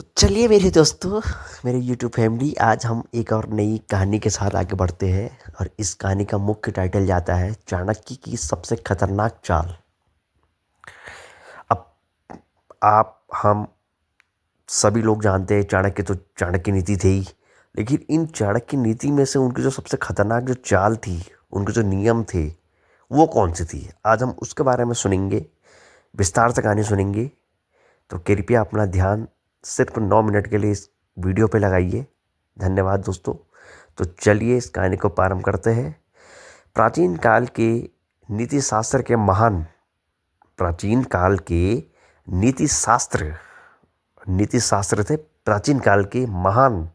तो चलिए मेरे दोस्तों, मेरे यूट्यूब फैमिली, आज हम एक और नई कहानी के साथ आगे बढ़ते हैं। और इस कहानी का मुख्य टाइटल जाता है चाणक्य की सबसे खतरनाक चाल। अब आप हम सभी लोग जानते हैं चाणक्य तो चाणक्य नीति थे ही, लेकिन इन चाणक्य नीति में से उनकी जो सबसे खतरनाक जो चाल थी, उनके जो नियम थे, वो कौन सी थी, आज हम उसके बारे में सुनेंगे, विस्तार से कहानी सुनेंगे। तो कृपया अपना ध्यान सिर्फ 9 मिनट के लिए इस वीडियो पे लगाइए। धन्यवाद दोस्तों। तो चलिए इस कहानी को प्रारंभ करते हैं। प्राचीन काल के नीति शास्त्र के महान प्राचीन काल के नीति शास्त्र नीति शास्त्र थे प्राचीन काल के महान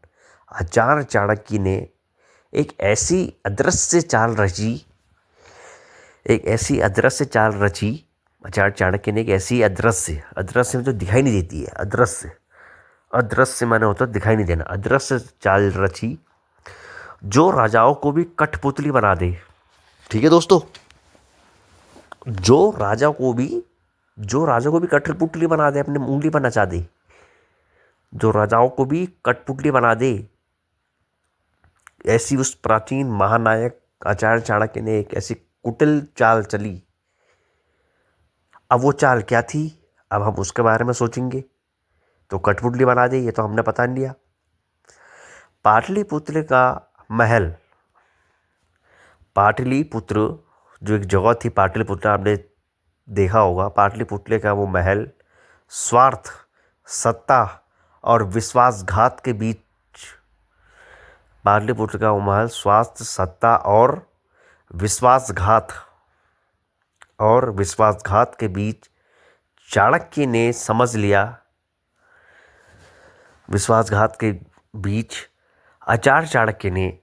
आचार्य चाणक्य ने एक ऐसी अदृश्य चाल रची आचार्य चाणक्य ने एक ऐसी अदृश्य में जो दिखाई नहीं देती है, अदृश्य माने होता है दिखाई नहीं देना, अदृश्य चाल रची जो राजाओं को भी कठपुतली बना दे। ठीक है दोस्तों, जो राजा को भी कठपुतली बना दे, अपनी उंगली पर नचा दे, जो राजाओं को भी कठपुतली बना दे, ऐसी उस प्राचीन महानायक आचार्य चाणक्य ने एक ऐसी कुटिल चाल चली। अब वो चाल क्या थी, अब हम उसके बारे में सोचेंगे। तो कठपुतली बना दे, ये तो हमने पता नहीं लिया। पाटलिपुत्र का महल, पाटलिपुत्र जो एक जगह थी, पाटलिपुत्र आपने देखा होगा। पाटलिपुत्र का वो महल स्वार्थ, सत्ता और विश्वासघात के बीच, पाटलिपुत्र का वो महल स्वार्थ, सत्ता और विश्वासघात के बीच चाणक्य ने समझ लिया। विश्वासघात के बीच आचार्य चाणक्य ने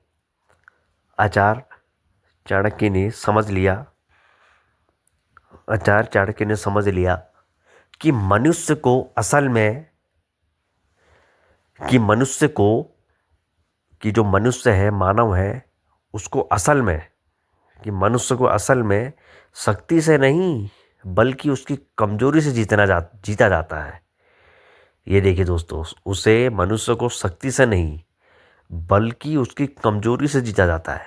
समझ लिया कि जो मनुष्य है, मानव है, उसको असल में शक्ति से नहीं बल्कि उसकी कमजोरी से जीता जाता है। ये देखिए दोस्तों, उसे मनुष्य को शक्ति से नहीं बल्कि उसकी कमजोरी से जीता जाता है।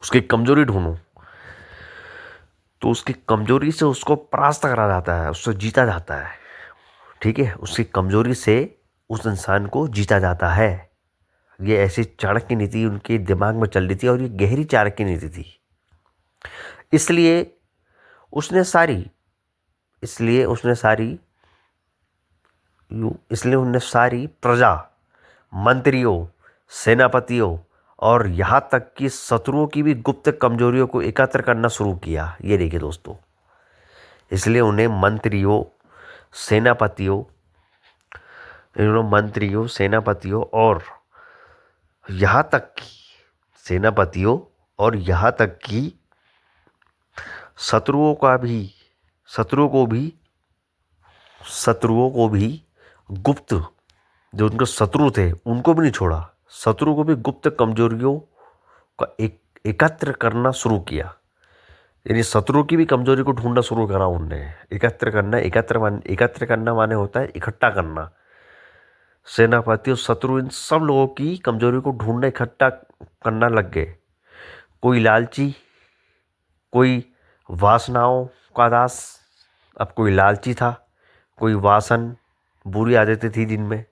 उसकी कमजोरी ढूंढो तो उसकी कमजोरी से उसको परास्त करा जाता है, उससे जीता जाता है। ठीक है, उसकी कमजोरी से उस इंसान को जीता जाता है। ये ऐसी चाणक्य नीति उनके दिमाग में चल रही थी और ये गहरी चाणक्य नीति थी। इसलिए उसने सारी प्रजा, मंत्रियों, सेनापतियों और यहाँ तक कि शत्रुओं की भी गुप्त कमजोरियों को एकत्र करना शुरू किया। ये देखिए दोस्तों, इसलिए उन्हें मंत्रियों, सेनापतियों और यहाँ तक कि शत्रुओं को भी गुप्त, जो उनके शत्रु थे उनको भी नहीं छोड़ा, शत्रु को भी गुप्त कमजोरियों का एकत्र करना शुरू किया। यानी शत्रु की भी कमजोरी को ढूंढना शुरू करा उनने। एकत्र करना माने होता है इकट्ठा करना। सेनापति और शत्रु, इन सब लोगों की कमजोरी को ढूंढना, इकट्ठा करना लग गए। कोई लालची, कोई वासनाओं का दास। अब कोई लालची था, कोई वासन, बुरी आदतें थी जिनमें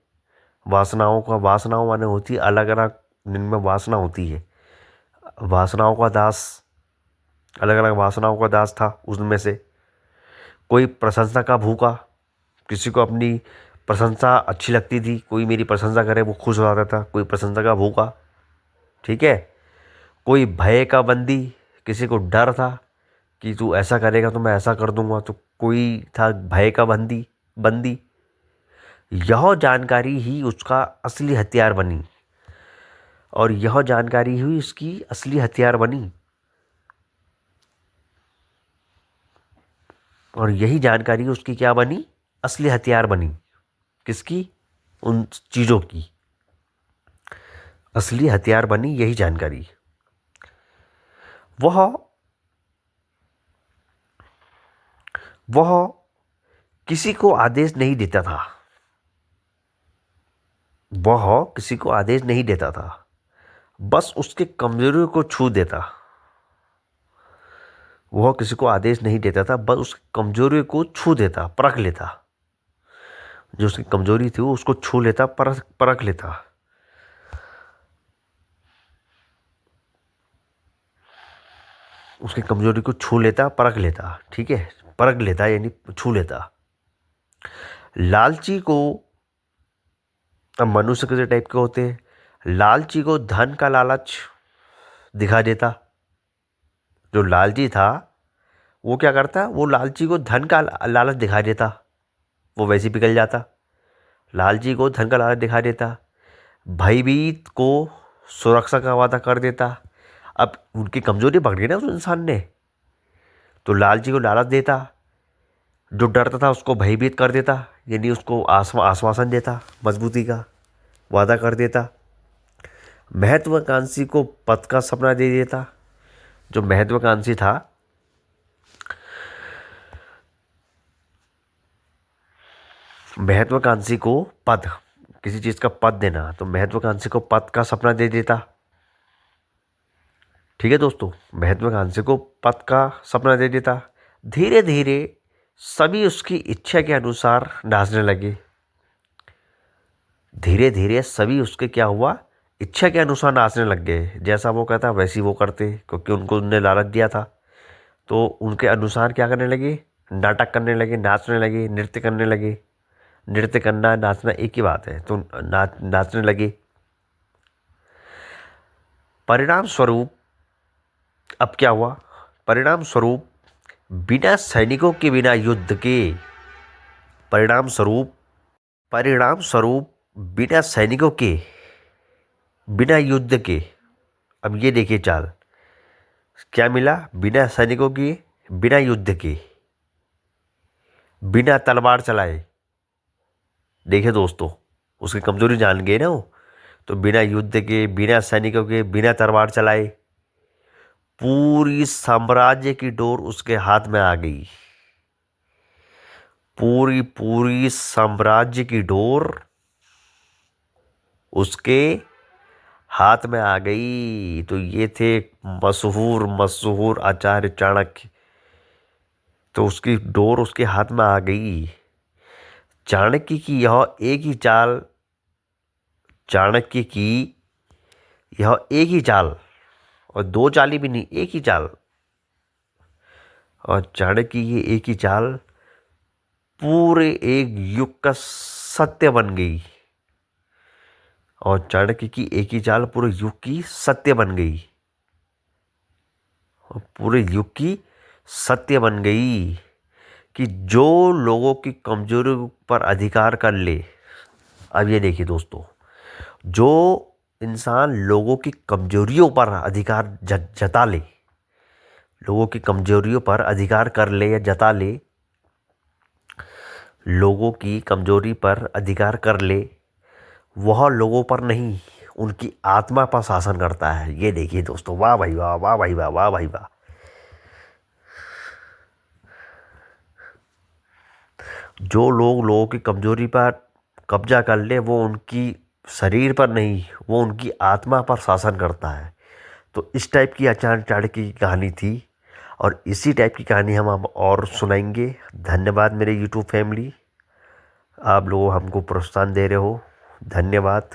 वासनाओं माने होती है अलग अलग, जिनमें वासना होती है। वासनाओं का दास, अलग अलग वासनाओं का दास था उनमें से। कोई प्रशंसा का भूखा, किसी को अपनी प्रशंसा अच्छी लगती थी, कोई मेरी प्रशंसा करे वो खुश हो जाता था, कोई प्रशंसा का भूखा। ठीक है, कोई भय का बंदी, किसी को डर था कि तू ऐसा करेगा तो मैं ऐसा कर दूंगा, तो कोई था भय का बंदी। यह जानकारी ही उसका असली हथियार बनी, और यह जानकारी ही इसकी असली हथियार बनी। और यही जानकारी उसकी क्या बनी, असली हथियार बनी। किसकी? उन चीज़ों की असली हथियार बनी यही जानकारी। वह किसी को आदेश नहीं देता था, वह किसी को आदेश नहीं देता था, बस उसके कमजोरियों को छू देता। वह किसी को आदेश नहीं देता था, बस उसकी कमजोरियों को छू देता, परख लेता। जो उसकी कमजोरी थी वो उसको छू लेता, परख लेता। उसकी कमजोरी को छू लेता, परख लेता। ठीक है, परख लेता यानी छू लेता। लालची को, अब मनुष्य किस टाइप के होते हैं? लालची को धन का लालच दिखा देता। जो लालची था वो क्या करता? वो लालची को धन का लालच दिखा देता, वो वैसे ही पिघल जाता। लालची को धन का लालच दिखा देता। भयभीत को सुरक्षा का वादा कर देता। अब उनकी कमजोरी पकड़ गई ना उस इंसान ने, तो लालची को लालच देता, जो डरता था उसको भयभीत कर देता, यानी उसको आश्वासन देता, मजबूती का वादा कर देता। महत्वाकांक्षी को पद का सपना दे देता। जो महत्वाकांक्षी था, महत्वाकांक्षी को पद, किसी चीज का पद देना, तो महत्वाकांक्षी को पद का सपना दे देता। ठीक है दोस्तों, महत्वाकांक्षी को पद का सपना दे देता। धीरे धीरे सभी उसकी इच्छा के अनुसार नाचने लगे। धीरे धीरे सभी उसके क्या हुआ? इच्छा के अनुसार नाचने लग गए। जैसा वो कहता वैसे वो करते, क्योंकि उनको उनने लालच दिया था। तो उनके अनुसार क्या करने लगे? नाटक करने लगे, नाचने लगे, नृत्य करने लगे। नृत्य करना नाचना एक ही बात है। तो नाचने लगे। परिणाम स्वरूप अब क्या हुआ? परिणाम स्वरूप बिना सैनिकों के, बिना युद्ध के, परिणाम स्वरूप बिना सैनिकों के, बिना युद्ध के। अब ये देखिए चाल, क्या मिला? बिना सैनिकों के, बिना युद्ध के, बिना तलवार चलाए। देखिए दोस्तों, उसकी कमजोरी जान गए ना वो। तो बिना युद्ध के, बिना सैनिकों के, बिना तलवार चलाए, पूरी साम्राज्य की डोर उसके हाथ में आ गई। पूरी साम्राज्य की डोर उसके हाथ में आ गई। तो ये थे मशहूर आचार्य चाणक्य। तो उसकी डोर उसके हाथ में आ गई। चाणक्य की यह एक ही चाल, और दो चाली भी नहीं, एक ही चाल। और चाणक्य की ये एक ही चाल पूरे एक युग का सत्य बन गई। और चाणक्य की एक ही चाल पूरे युग की सत्य बन गई। और पूरे युग की सत्य बन गई कि जो लोगों की कमजोरियों पर अधिकार कर ले। अब ये देखिए दोस्तों, जो इंसान लोगों की कमजोरियों पर अधिकार जता ले, लोगों की कमजोरियों पर अधिकार कर ले या जता ले, लोगों की कमजोरी पर अधिकार कर ले, वह लोगों पर नहीं, उनकी आत्मा पर शासन करता है। ये देखिए दोस्तों, वाह भाई वाह, वाह भाई वाह, वाह भाई वाह। जो लोग लोगों की कमजोरी पर कब्जा कर ले, वो उनकी शरीर पर नहीं, वो उनकी आत्मा पर शासन करता है। तो इस टाइप की आचार्य चाणक्य की कहानी थी, और इसी टाइप की कहानी हम और सुनाएंगे। धन्यवाद मेरे यूट्यूब फैमिली, आप लोग हमको प्रोत्साहन दे रहे हो, धन्यवाद।